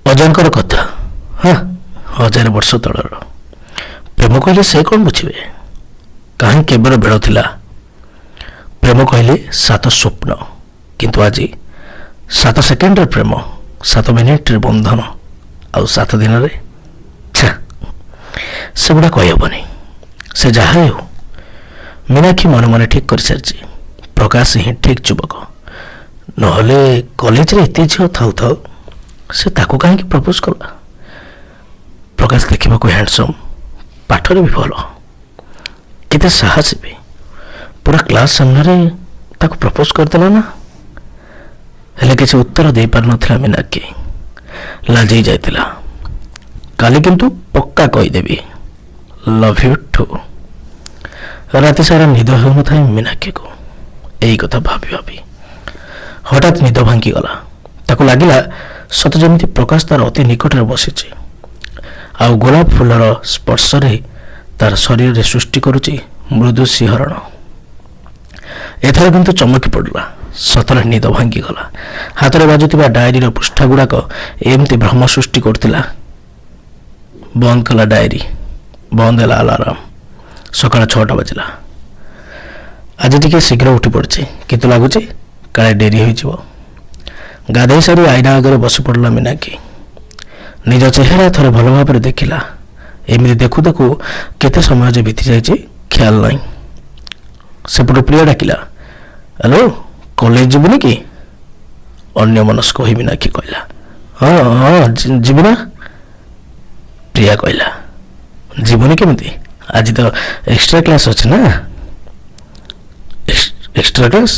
ଅଜାଙ୍କର କଥା, ହଁ 1000 ବର୍ଷ ତଳର ପ୍ରେମ କହିଲେ ସେ କ'ଣ ବୁଝିବେ? କାହିଁ କେବେର ବେଳ ଥିଲା। ପ୍ରେମ କହିଲେ 7 ସ୍ୱପ୍ନ, କିନ୍ତୁ ଆଜି 7 ସେକେଣ୍ଡର ପ୍ରେମ, 7 ମିନିଟରେ ବନ୍ଧନ, ଆଉ 7 ଦିନରେ ଛା, ସେଗୁଡ଼ା କହିହେବନି। ସେ ଯାହା ହେଉ, ମୀନାକ୍ଷୀ ମନେ ମନେ ଠିକ୍ କରିସାରିଛି, ପ୍ରକାଶ ହିଁ ଠିକ୍ ଯୁବକ। ନହେଲେ କଲେଜରେ ଏତେ ଝିଅ ଥାଉ ଥାଉ ସେ ତାକୁ କାହିଁକି ପ୍ରପୋଜ କଲା? ପ୍ରକାଶ ଦେଖିବାକୁ ହ୍ୟାଣ୍ଡସମ୍, ପାଠରେ ବି ଭଲ, କେତେ ସାହସୀ ବି। ପୁରା କ୍ଲାସ୍ ସାମ୍ନାରେ ତାକୁ ପ୍ରପୋଜ କରିଦେଲା ନା। ହେଲେ କିଛି ଉତ୍ତର ଦେଇପାରିନଥିଲା ମୀନାକ୍ଷୀ, ଲାଜେଇ ଯାଇଥିଲା। କାଲି କିନ୍ତୁ ପକ୍କା କହିଦେବି, ଲଭ୍ ୟୁ ଟୁ। ରାତି ସାରା ନିଦ ହେଉନଥାଏ ମୀନାକ୍ଷୀକୁ ଏଇ କଥା ଭାବି ଭାବି। ହଠାତ୍ ନିଦ ଭାଙ୍ଗିଗଲା। ତାକୁ ଲାଗିଲା ସତ ଯେମିତି ପ୍ରକାଶ ତାର ଅତି ନିକଟରେ ବସିଛି, ଆଉ ଗୋଲାପ ଫୁଲର ସ୍ପର୍ଶରେ ତାର ଶରୀରରେ ସୃଷ୍ଟି କରୁଛି ମୃଦୁ ଶିହରଣ। ଏଥର କିନ୍ତୁ ଚମକି ପଡ଼ିଲା, ସତରେ ନିଦ ଭାଙ୍ଗିଗଲା। ହାତରେ ବାଜୁଥିବା ଡାଏରୀର ପୃଷ୍ଠାଗୁଡ଼ାକ ଏମିତି ଭ୍ରମ ସୃଷ୍ଟି କରୁଥିଲା। ବନ୍ଦ କଲା ଡାଏରୀ, ବନ୍ଦ ହେଲା ଆଲାର୍ମ। ସକାଳ 6ଟା ବାଜିଲା। ଆଜି ଟିକେ ଶୀଘ୍ର ଉଠି ପଡ଼ିଛି, କିନ୍ତୁ ଲାଗୁଛି କାଳେ ଡେରି ହୋଇଯିବ। ଗାଧୋଇ ସାରି ଆଇନା ଆଗରେ ବସି ପଡ଼ିଲା ମୀନାକ୍ଷୀ। ନିଜ ଚେହେରା ଥରେ ଭଲ ଭାବରେ ଦେଖିଲା। ଏମିତି ଦେଖୁ ଦେଖୁ କେତେ ସମୟ ଯେ ବିତି ଯାଇଛି ଖିଆଲ ନାହିଁ। ସେପଟୁ ପ୍ରିୟା ଡାକିଲା, ହ୍ୟାଲୋ, କଲେଜ ଯିବୁନି କି? ଅନ୍ୟମନସ୍କ ହୋଇ ମୀନାକ୍ଷୀ କହିଲା, ହଁ ହଁ ଯିବୁ ନା? ପ୍ରିୟା କହିଲା, ଯିବୁନି କେମିତି? ଆଜି ତ ଏକ୍ସଟ୍ରା କ୍ଲାସ୍ ଅଛି ନା। Extra class?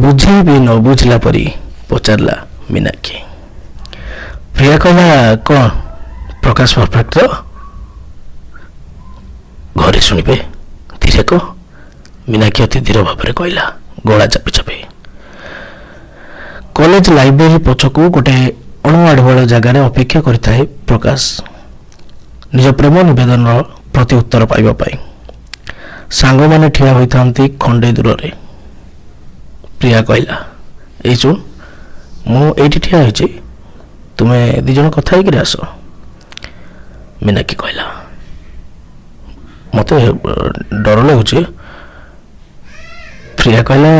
ବୁଝେଇବି ନ ବୁଝିଲା ପରି ପଚାରିଲା ମୀନାକ୍ଷୀ। ପ୍ରିୟା କହିଲା, କ'ଣ ପ୍ରକାଶ ପରଫେକ୍ଟ ତ? ଘରେ ଶୁଣିବେ, ଧୀରେ କହ। ମୀନାକ୍ଷୀ ଅତି ଧୀର ଭାବରେ କହିଲା, ଗଳା ଚାପି ଚାପି। କଲେଜ ଲାଇବ୍ରେରୀ ପଛକୁ ଗୋଟେ ଅଣଆଡ଼ୁଆଳ ଜାଗାରେ ଅପେକ୍ଷା କରିଥାଏ ପ୍ରକାଶ, ନିଜ ପ୍ରେମ ନିବେଦନର ପ୍ରତି ଉତ୍ତର ପାଇବା ପାଇଁ। ସାଙ୍ଗମାନେ ଠିଆ ହୋଇଥାନ୍ତି ଖଣ୍ଡେ ଦୂରରେ। ପ୍ରିୟା କହିଲା, ଏଇ ଶୁଣ, ମୁଁ ଏଇଠି ଠିଆ ହେଇଛି, ତୁମେ 2 ଜଣ କଥା ହେଇକିରି ଆସ। ମୀନାକ୍ଷୀ କହିଲା, ମୋତେ ଡର ଲାଗୁଛି। ପ୍ରିୟା କହିଲା,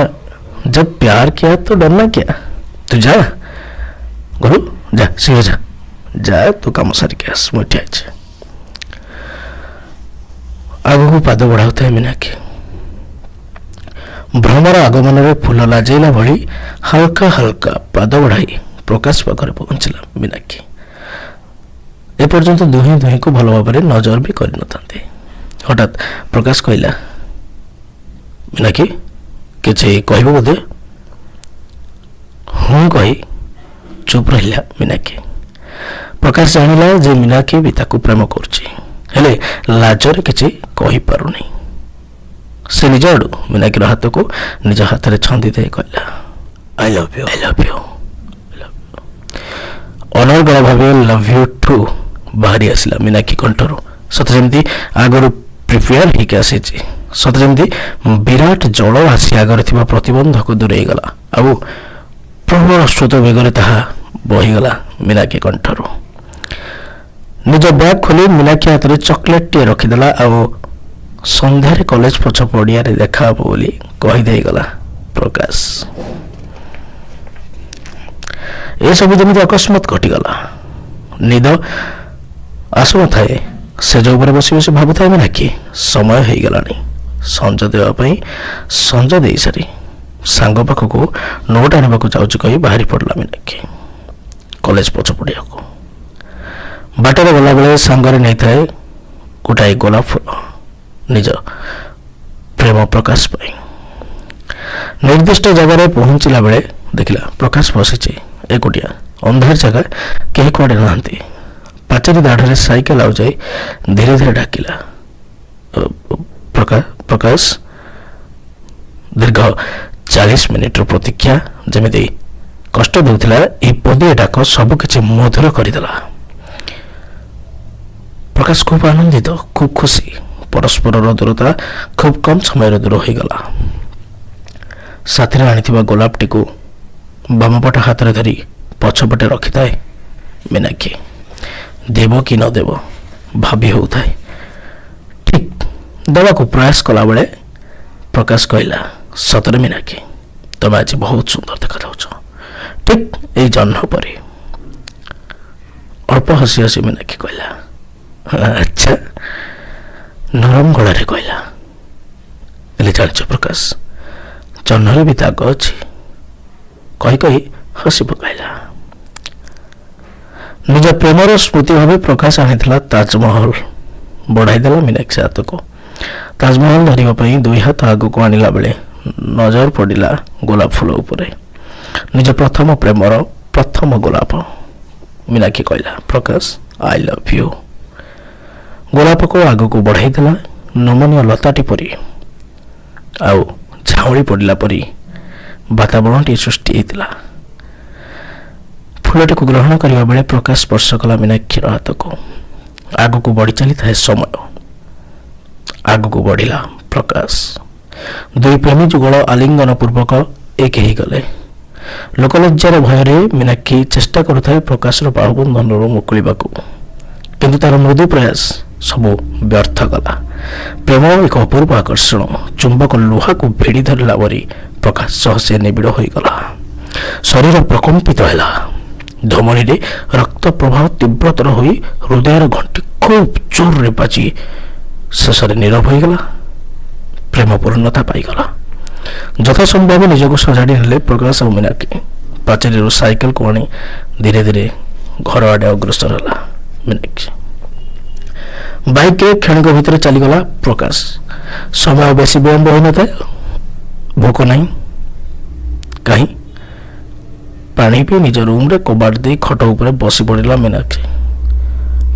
जब प्यार किया तो डरना क्या? तू जा घरू, जा शୀଘ୍ର ଯା, ଯା ତୁ କାମ ସାରିକି ଆସ, ମୁଁ ଠିଆ ହେଇଛି। ଆଗକୁ ପାଦ ବଢ଼ାଉଥାଏ ମୀନାକ୍ଷୀ। ଭ୍ରମର ଆଗମନରେ ଫୁଲ ଲାଜେଇଲା ଭଳି ହାଲକା ହାଲକା ପାଦ ବଢ଼ାଇ ପ୍ରକାଶ ପାଖରେ ପହଞ୍ଚିଲା ମୀନାକ୍ଷୀ। ଏପର୍ଯ୍ୟନ୍ତ ଦୁହେଁ ଦୁହିଁଙ୍କୁ ଭଲ ଭାବରେ ନଜର ବି କରିନଥାନ୍ତି। ହଠାତ୍ ପ୍ରକାଶ କହିଲା, ମୀନାକ୍ଷୀ, କିଛି କହିବ ବୋଧେ? ହଁ କହି ଚୁପ୍ ରହିଲା ମୀନାକ୍ଷୀ। ପ୍ରକାଶ ଜାଣିଲା ଯେ ମୀନାକ୍ଷୀ ବି ତାକୁ ପ୍ରେମ କରୁଛି, ହେଲେ ଲାଜରେ କିଛି କହିପାରୁନି। ସେ ନିଜ ଆଡ଼ୁ ମୀନାକ୍ଷୀର ହାତକୁ ନିଜ ହାତରେ ଛନ୍ଦି ଦେଇ କହିଲା, I love you, I love you. ଅନର୍ଗଳ ଭାବେ ଲଭ୍ ୟୁ ଟୁ ବାହାରି ଆସିଲା ମୀନାକ୍ଷୀ କଣ୍ଠରୁ। ସତେ ଯେମିତି ଆଗରୁ ପ୍ରିପେୟାର ହେଇକି ଆସିଛି, ସତେ ଯେମିତି ବିରାଟ ଜଳ ଆସି ଆଗରେ ଥିବା ପ୍ରତିବନ୍ଧକ ଦୂରେଇଗଲା, ଆଉ ପ୍ରବଳ ସ୍ରୋତ ବେଗରେ ତାହା ବହିଗଲା ମୀନାକ୍ଷୀ କଣ୍ଠରୁ। ନିଜ ବ୍ୟାଗ୍ ଖୋଲି ମୀନାକ୍ଷୀ ହାତରେ ଚକୋଲେଟ୍ଟିଏ ରଖିଦେଲା, ଆଉ ସନ୍ଧ୍ୟାରେ କଲେଜ ପଛ ପଡ଼ିଆରେ ଦେଖା ହେବ ବୋଲି କହିଦେଇଗଲା ପ୍ରକାଶ। ଏସବୁ ଯେମିତି ଅକସ୍ମାତ୍ ଘଟିଗଲା। ନିଦ ଆସୁନଥାଏ, ସେଜ ଉପରେ ବସି ବସି ଭାବୁଥାଏ ମୀନାକ୍ଷୀ, ସମୟ ହେଇଗଲାଣି ସଞ୍ଜ ଦେବା ପାଇଁ। ସଞ୍ଜ ଦେଇସାରି ସାଙ୍ଗ ପାଖକୁ ନୋଟ୍ ଆଣିବାକୁ ଯାଉଛି କହି ବାହାରି ପଡ଼ିଲା ମୀନାକ୍ଷୀ କଲେଜ ପଛ ପଡ଼ିଆକୁ। ବାଟରେ ଗଲାବେଳେ ସାଙ୍ଗରେ ନେଇଥାଏ ଗୋଟାଏ ଗୋଲାପ ଫୁଲ, ନିଜ ପ୍ରେମ ପ୍ରକାଶ ପାଇଁ। ନିର୍ଦ୍ଦିଷ୍ଟ ଜାଗାରେ ପହଞ୍ଚିଲା ବେଳେ ଦେଖିଲା ପ୍ରକାଶ ବସିଛି ଏକୁଟିଆ, ଅନ୍ଧାର ଜାଗା, କେହି କୁଆଡ଼େ ନାହାନ୍ତି। ପାଚେରୀ ଦାଢ଼ରେ ସାଇକେଲ ଆଉଯାଇ ଧୀରେ ଧୀରେ ଡାକିଲା, ପ୍ରକାଶ। ଦୀର୍ଘ 40 ମିନିଟର ପ୍ରତୀକ୍ଷା ଯେମିତି କଷ୍ଟ ଦେଉଥିଲା, ଏହି ପଦିଏ ଡାକ ସବୁକିଛି ମଧୁର କରିଦେଲା। ପ୍ରକାଶ ଖୁବ୍ ଆନନ୍ଦିତ, ଖୁବ୍ ଖୁସି। ପରସ୍ପରର ଦୂରତା ଖୁବ୍ କମ୍ ସମୟରେ ଦୂର ହୋଇଗଲା। ସାଥିରେ ଆଣିଥିବା ଗୋଲାପଟିକୁ ବାମପଟ ହାତରେ ଧରି ପଛପଟେ ରଖିଥାଏ ମୀନାକ୍ଷୀ। ଦେବ କି ନ ଦେବ ଭାବି ହେଉଥାଏ। ଠିକ୍ ଦେବାକୁ ପ୍ରୟାସ କଲାବେଳେ ପ୍ରକାଶ କହିଲା, ସତରେ ମୀନାକ୍ଷୀ, ତମେ ଆଜି ବହୁତ ସୁନ୍ଦର ଦେଖାଯାଉଛ, ଠିକ୍ ଏଇ ଜହ୍ନ ପରି। ଅଳ୍ପ ହସି ହସି ମୀନାକ୍ଷୀ କହିଲା, ଆଚ୍ଛା, ନରମ ଗଳାରେ କହିଲା। ହେଲେ ଜାଣିଛ ପ୍ରକାଶ, ଜହ୍ନରେ ବି ଦାଗ ଅଛି। କହି କହି ହସି ପକାଇଲା। ନିଜ ପ୍ରେମର ସ୍ମୃତି ଭାବେ ପ୍ରକାଶ ଆଣିଥିଲା ତାଜମହଲ। ବଢ଼ାଇ ଦେଲା ମୀନାକ୍ଷୀ ହାତକୁ। ତାଜମହଲ ଧରିବା ପାଇଁ ଦୁଇ ହାତ ଆଗକୁ ଆଣିଲା ବେଳେ ନଜର ପଡ଼ିଲା ଗୋଲାପ ଫୁଲ ଉପରେ। ନିଜ ପ୍ରଥମ ପ୍ରେମର ପ୍ରଥମ ଗୋଲାପ। ମୀନାକ୍ଷୀ କହିଲା, ପ୍ରକାଶ, ଆଇ ଲଭ୍ ୟୁ। ଗୋଲାପକୁ ଆଗକୁ ବଢ଼ାଇ ଦେଲା ନମନୀୟ ଲତାଟି ପରି। ଆଉ ଝାଉଁଳି ପଡ଼ିଲା ପରି ବାତାବରଣଟିଏ ସୃଷ୍ଟି ହେଇଥିଲା। ଫୁଲଟିକୁ ଗ୍ରହଣ କରିବା ବେଳେ ପ୍ରକାଶ ସ୍ପର୍ଶ କଲା ମୀନାକ୍ଷୀର ହାତକୁ। ଆଗକୁ ବଢ଼ି ଚାଲିଥାଏ ସମୟ। ଆଗକୁ ବଢ଼ିଲା ପ୍ରକାଶ। ଦୁଇ ପ୍ରେମୀ ଯୁଗଳ ଆଲିଙ୍ଗନ ପୂର୍ବକ ଏକ ହେଇଗଲେ। ଲୋକଲଜ୍ଜାର ଭୟରେ ମୀନାକ୍ଷୀ ଚେଷ୍ଟା କରୁଥାଏ ପ୍ରକାଶର ବାହୁବନ୍ଧନରୁ ମୁକୁଳିବାକୁ, କିନ୍ତୁ ତାର ମୃଦୁ ପ୍ରୟାସ ସବୁ ବ୍ୟର୍ଥ କଲା। ପ୍ରେମ ଏକ ଅପୂର୍ବ ଆକର୍ଷଣ। ଚୁମ୍ବକ ଲୁହାକୁ ଭିଡ଼ି ଧରିଲା ପରି ପ୍ରକାଶ ସହ ସେ ନିବିଡ଼ ହୋଇଗଲା। ଶରୀର ପ୍ରକମ୍ପିତ ହେଲା। ଧମନୀରେ ରକ୍ତ ପ୍ରବାହ ତୀବ୍ରତର ହୋଇ ହୃଦୟର ଘଣ୍ଟି ଖୁବ୍ ଜୋରରେ ବାଜି ଶେଷରେ ନୀରବ ହୋଇଗଲା। ପ୍ରେମ ପୂର୍ଣ୍ଣତା ପାଇଗଲା। ଯଥାସମ୍ଭବ ନିଜକୁ ସଜାଡ଼ି ନେଲେ ପ୍ରକାଶ ଆଉ ମୀନାକ୍ଷୀ। ପାଚେରୀରୁ ସାଇକେଲକୁ ଆଣି ଧୀରେ ଧୀରେ ଘର ଆଡ଼େ ଅଗ୍ରସର ହେଲା ମୀନାକ୍ଷୀ। ବାଇକ୍ରେ କ୍ଷଣିକ ଭିତରେ ଚାଲିଗଲା ପ୍ରକାଶ। ସମୟ ବେଶୀ ବିଳମ୍ବ ହୋଇନଥାଏ। ଭୋକ ନାହିଁ। କାହିଁ? ପାଣି ପିଇ ନିଜ ରୁମ୍ରେ କବାଟ ଦେଇ ଖଟ ଉପରେ ବସି ପଡ଼ିଲା ମୀନାକ୍ଷୀ।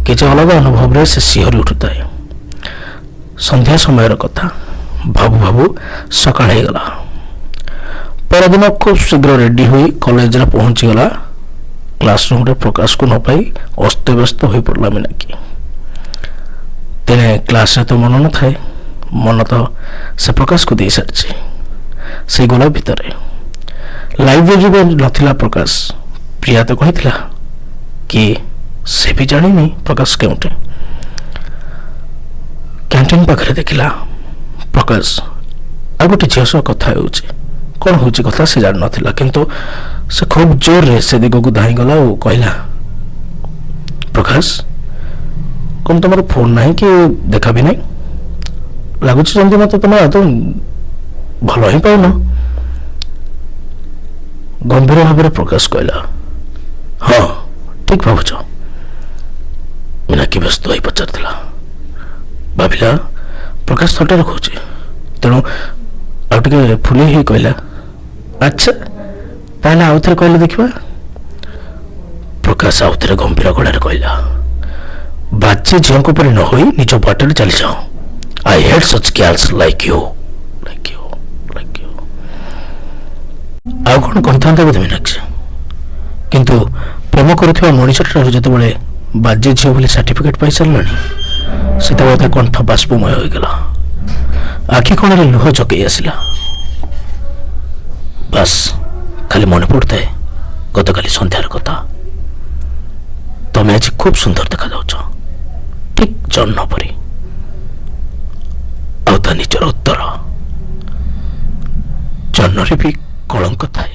କିଛି ଅଲଗା ଅନୁଭବରେ ସେ ଶିହରି ଉଠୁଥାଏ। ସନ୍ଧ୍ୟା ସମୟର କଥା। ଭାବୁ ଭାବୁ ସକାଳ ହେଇଗଲା। ପରଦିନ ଖୁବ୍ ଶୀଘ୍ର ରେଡି ହୋଇ କଲେଜରେ ପହଞ୍ଚିଗଲା। କ୍ଲାସରୁମ୍ରେ ପ୍ରକାଶକୁ ନ ପାଇ ଅସ୍ତବ୍ୟସ୍ତ ହୋଇପଡ଼ିଲା ମୀନାକ୍ଷୀ। ତେଣେ କ୍ଲାସରେ ତ ମନ ନଥାଏ। ମନ ତ ସେ ପ୍ରକାଶକୁ ଦେଇସାରିଛି ସେଇ ଗୋଲାପ ଭିତରେ। ଲାଇବ୍ରେରୀରେ ନଥିଲା ପ୍ରକାଶ। ପ୍ରିୟା ତ କହିଥିଲା କି ସେ ବି ଜାଣିନି ପ୍ରକାଶ କେଉଁଠି। କ୍ୟାଣ୍ଟିନ୍ ପାଖରେ ଦେଖିଲା ପ୍ରକାଶ ଆଉ ଗୋଟେ ଝିଅ ସହ କଥା ହେଉଛି। କ'ଣ ହେଉଛି କଥା ସେ ଜାଣିନଥିଲା, କିନ୍ତୁ ସେ ଖୁବ୍ ଜୋରରେ ସେ ଦିଗକୁ ଧାଇଁଗଲା ଓ କହିଲା, ପ୍ରକାଶ, କ'ଣ ତୁମର ଫୋନ୍ ନାହିଁ କି ଦେଖା ବି ନାହିଁ? ଲାଗୁଛି ଯେମିତି ମୋତେ ତୁମେ ଆଦୌ ଭଲ ହିଁ ପାଉନ। ଗମ୍ଭୀର ଭାବରେ ପ୍ରକାଶ କହିଲା, ହଁ ଠିକ୍ ଭାବୁଛ। ମୀନାକ୍ଷୀ ବ୍ୟସ୍ତ ହୋଇ ପଚାରିଥିଲା। ଭାବିଲା ପ୍ରକାଶ ଥଟ୍ଟାରେ କହୁଛି, ତେଣୁ ଆଉ ଟିକେ ଫୁଲେଇ ହେଇ କହିଲା, ଆଚ୍ଛା ତାହେଲେ ଆଉ ଥରେ କହିଲେ ଦେଖିବା। ପ୍ରକାଶ ଆଉ ଥରେ ଗମ୍ଭୀର ଗଳାରେ କହିଲା, ବାଜେ ଝିଅଙ୍କ ପରି ନ ହୋଇ ନିଜ ବାଟରେ ଚାଲିଯାଅ। I hate such girls like you. ଆଉ କ'ଣ କହିଥାନ୍ତେ ବୋଧେ ମୀନାକ୍ଷୀ, କିନ୍ତୁ ପ୍ରେମ କରୁଥିବା ମଣିଷଠାରୁ ଯେତେବେଳେ ବାଜେ ଝିଅ ବୋଲି ସାର୍ଟିଫିକେଟ୍ ପାଇସାରିଲାଣି, ସେତେବେଳେ ତା କଣ୍ଠ ବାଷ୍ପମୟ ହୋଇଗଲା। ଆଖି କୋଣରେ ଲୁହ ଜକେଇ ଆସିଲା। ବାସ୍ ଖାଲି ମନେ ପଡ଼ୁଥାଏ ଗତକାଲି ସନ୍ଧ୍ୟାର କଥା। ତମେ ଆଜି ଖୁବ୍ ସୁନ୍ଦର ଦେଖାଯାଉଛ, ଠିକ୍ ଜହ୍ନ ପରି। ଆଉ ତା ନିଜର ଉତ୍ତର, ଜହ୍ନରେ ବି କଳଙ୍କ ଥାଏ।